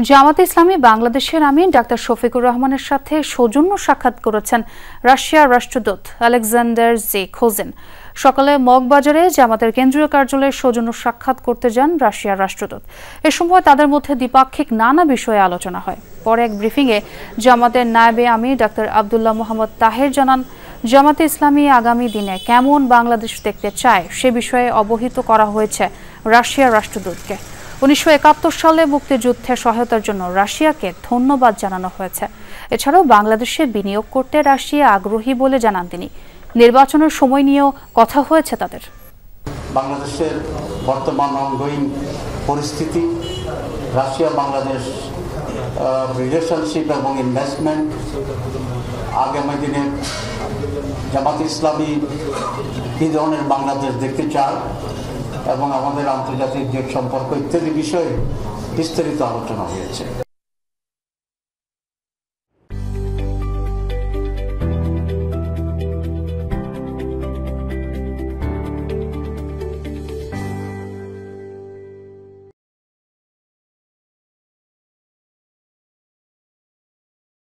জামাতে ইসলামী বাংলাদেশের আমির ডাক্তার শফিকুর রহমানের সাথে সৌজন্য সাক্ষাৎ করেছেন রাশিয়ার রাষ্ট্রদূত আলেকজান্ডার খোজেন। সকালে মগবাজারে জামাতের কেন্দ্রীয় কার্যালয়ে সৌজন্য সাক্ষাৎ করতে যান রাশিয়ার রাষ্ট্রদূত। এ সময় তাদের মধ্যে দ্বিপাক্ষিক নানা বিষয়ে আলোচনা হয়। পরে এক ব্রিফিংয়ে জামাতের নায়েবে আমির ডাক্তার আব্দুল্লাহ মোহাম্মদ তাহের জানান, জামাতে ইসলামী আগামী দিনে কেমন বাংলাদেশ দেখতে চায় সে বিষয়ে অবহিত করা হয়েছে রাশিয়ার রাষ্ট্রদূতকে। 1971 সালে মুক্তিযুদ্ধে সহায়তার জন্য রাশিয়াকে ধন্যবাদ জানানো হয়েছে। এছাড়াও বাংলাদেশে বিনিয়োগ করতে রাশিয়া আগ্রহী বলে জানান তিনি। নির্বাচনের সময় নিয়েও কথা হয়েছে তাদের। বাংলাদেশের বর্তমান অনগোয়িং পরিস্থিতি, রাশিয়া বাংলাদেশ রিলেশনশিপ এবং ইনভেস্টমেন্ট, আগামী দিনে জামাত ইসলামী কী ধরনের বাংলাদেশ দেখতে চায় এবং আমাদের আন্তর্জাতিক যে সম্পর্ক ইত্যাদি বিষয়ে বিস্তারিত আলোচনা হয়েছে।